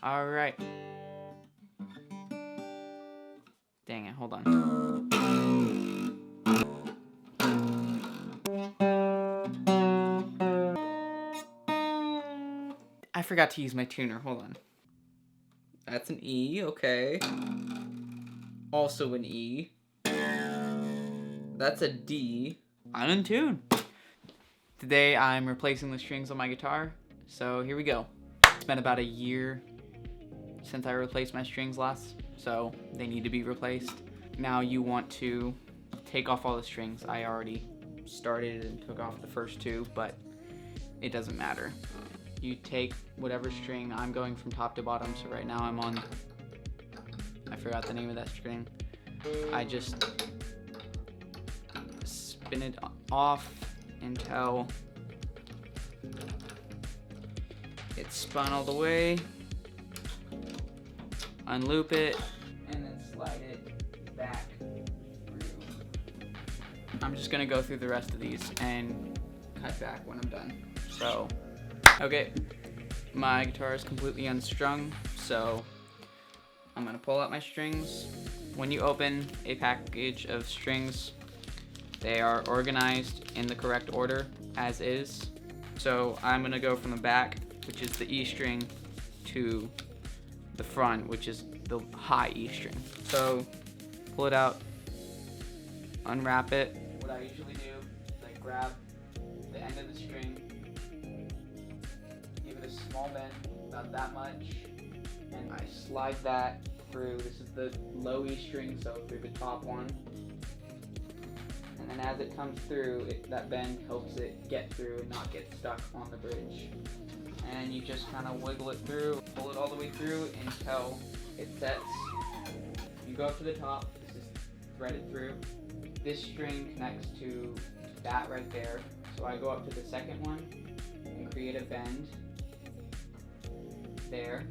All right. Dang it, hold on. I forgot to use my tuner, hold on. That's an E, okay. Also an E. That's a D. I'm in tune. Today I'm replacing the strings on my guitar, so here we go. It's been about a year since I replaced my strings last, so they need to be replaced. Now you want to take off all the strings. I already started and took off the first two, but it doesn't matter. You take whatever string. I'm going from top to bottom, so right now I'm on, I forgot the name of that string. I just spin it off until it's spun all the way, unloop it, and then slide it back through. I'm just gonna go through the rest of these and cut back when I'm done. So, okay, my guitar is completely unstrung, so I'm gonna pull out my strings. When you open a package of strings, they are organized in the correct order, as is. So I'm gonna go from the back, which is the E string, to the front, which is the high E string. So pull it out, unwrap it. What I usually do is I grab the end of the string, give it a small bend, about that much, and I slide that through. This is the low E string, so through the top one. And then as it comes through, that bend helps it get through and not get stuck on the bridge. And you just kind of wiggle it through, pull it all the way through until it sets. You go up to the top, this is threaded through. This string connects to that right there. So I go up to the second one and create a bend there.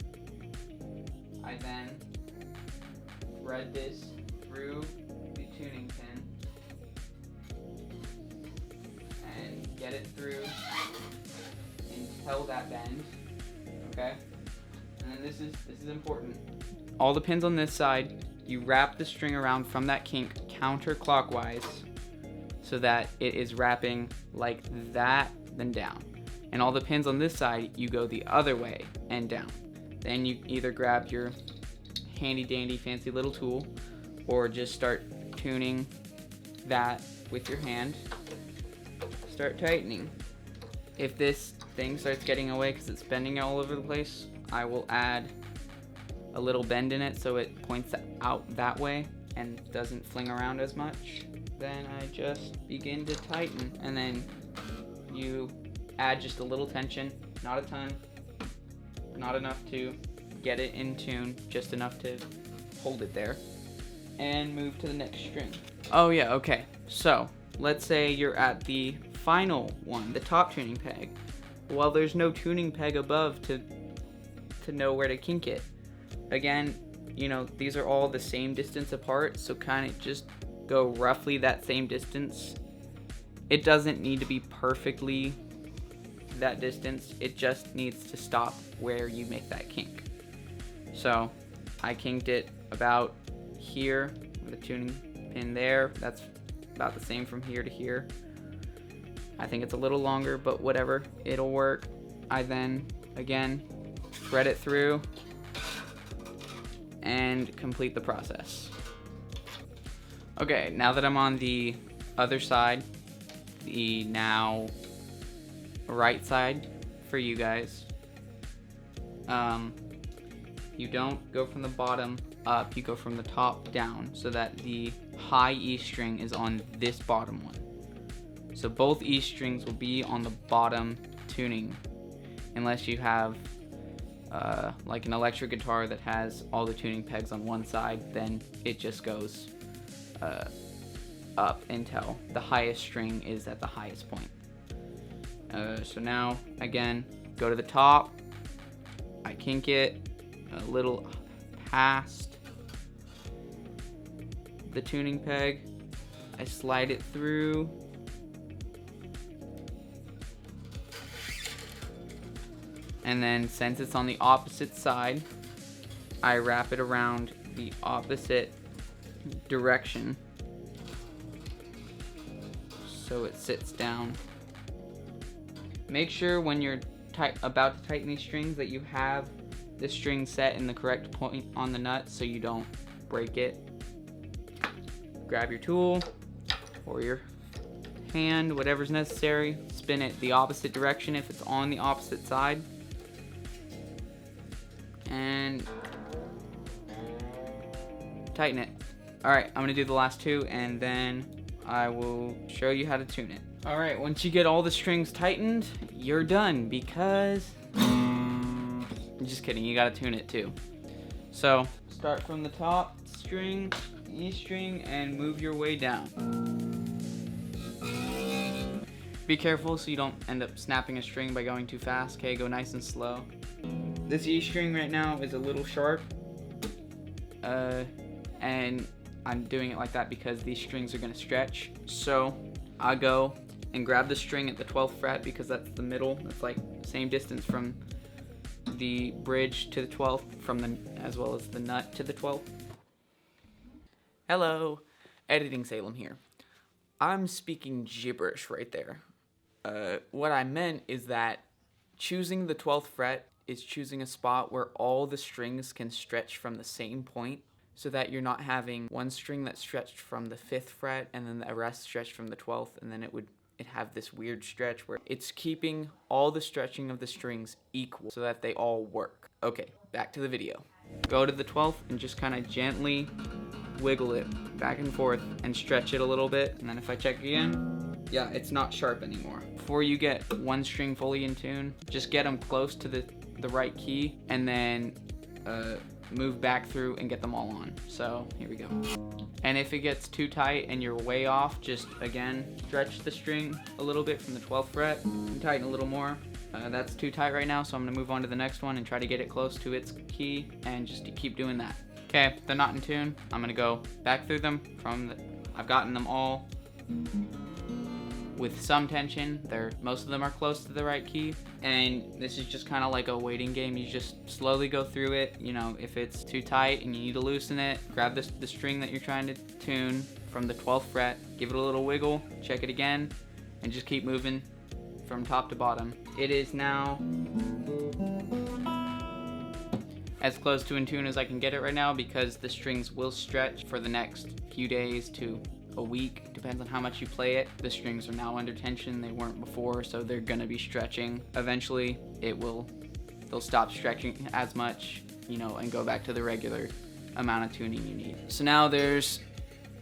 I then thread this through the tuning pin and get it through until that bend, okay? And then this is important. All the pins on this side, you wrap the string around from that kink counterclockwise so that it is wrapping like that, then down. And all the pins on this side, you go the other way and down. Then you either grab your handy dandy fancy little tool or just start tuning that with your hand. Start tightening. If this thing starts getting away because it's bending all over the place, I will add a little bend in it so it points out that way and doesn't fling around as much. Then I just begin to tighten, and then you add just a little tension, not a ton, not enough to get it in tune, just enough to hold it there, and move to the next string. Oh yeah, okay, so let's say you're at the final one, the top tuning peg. Well, there's no tuning peg above to know where to kink it. Again, you know, these are all the same distance apart, so kind of just go roughly that same distance. It doesn't need to be perfectly that distance, it just needs to stop where you make that kink. So I kinked it about here with the tuning pin there. That's about the same from here to here. I think it's a little longer, but whatever, it'll work. I then again thread it through and complete the process. Okay, now that I'm on the other side, the now right side for you guys, you don't go from the bottom up, you go from the top down so that the high E string is on this bottom one. So both E strings will be on the bottom tuning, unless you have like an electric guitar that has all the tuning pegs on one side, then it just goes up until the highest string is at the highest point. So now, again, go to the top, I kink it a little past the tuning peg, I slide it through, And then since it's on the opposite side, I wrap it around the opposite direction so it sits down. Make sure when you're about to tighten these strings that you have the string set in the correct point on the nut so you don't break it. Grab your tool or your hand, whatever's necessary, spin it the opposite direction if it's on the opposite side, and tighten it. Alright, I'm gonna do the last two and then I will show you how to tune it. Alright, once you get all the strings tightened, you're done, because just kidding, you gotta tune it too. So start from the top string, E string, and move your way down. Be careful so you don't end up snapping a string by going too fast. Okay, go nice and slow. This E string right now is a little sharp, and I'm doing it like that because these strings are gonna stretch. So I go and grab the string at the 12th fret because that's the middle. It's like same distance from the bridge to the 12th, as well as the nut to the 12th. Hello, Editing Salem here. I'm speaking gibberish right there. What I meant is that choosing the 12th fret is choosing a spot where all the strings can stretch from the same point, so that you're not having one string that stretched from the 5th fret and then the rest stretched from the 12th, and then it'd have this weird stretch where it's keeping all the stretching of the strings equal so that they all work. Okay, back to the video. Go to the 12th and just kind of gently wiggle it back and forth and stretch it a little bit, and then if I check again, yeah, it's not sharp anymore. Before you get one string fully in tune, just get them close to the right key, and then move back through and get them all on. So here we go. And if it gets too tight and you're way off, just again stretch the string a little bit from the 12th fret and tighten a little more. That's too tight right now, so I'm gonna move on to the next one and try to get it close to its key, and just to keep doing that. Okay, they're not in tune. I'm gonna go back through them I've gotten them all with some tension. Most of them are close to the right key, and this is just kind of like a waiting game. You just slowly go through it. You know, if it's too tight and you need to loosen it, grab the string that you're trying to tune from the 12th fret, give it a little wiggle, check it again, and just keep moving from top to bottom. It is now as close to in tune as I can get it right now, because the strings will stretch for the next few days to a week, depends on how much you play it. The strings are now under tension, they weren't before, so they're gonna be stretching. Eventually they'll stop stretching as much, you know, and go back to the regular amount of tuning you need. So now there's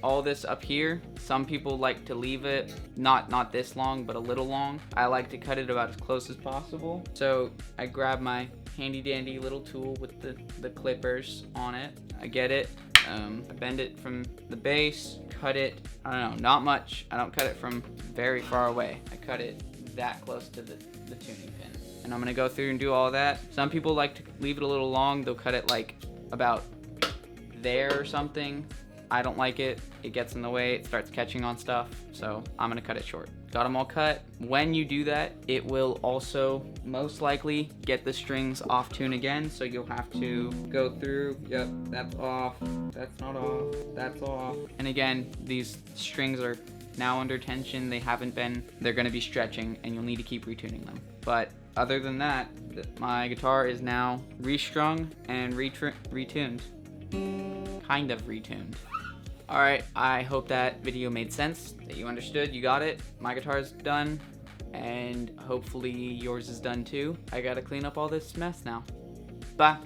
all this up here. Some people like to leave it not this long, but a little long. I like to cut it about as close as possible. So I grab my handy dandy little tool with the clippers on it. I get it, I bend it from the base, cut it, I don't know, not much. I don't cut it from very far away. I cut it that close to the tuning pin. And I'm gonna go through and do all that. Some people like to leave it a little long. They'll cut it like about there or something. I don't like it. It gets in the way, it starts catching on stuff, so I'm gonna cut it short. Got them all cut. When you do that, it will also most likely get the strings off tune again, so you'll have to go through, yep, that's off, that's not off, that's off. And again, these strings are now under tension, they're gonna be stretching, and you'll need to keep retuning them. But other than that, my guitar is now restrung and retuned. Kind of retuned. Alright, I hope that video made sense, that you understood, you got it. My guitar's done, and hopefully yours is done too. I gotta clean up all this mess now. Bye.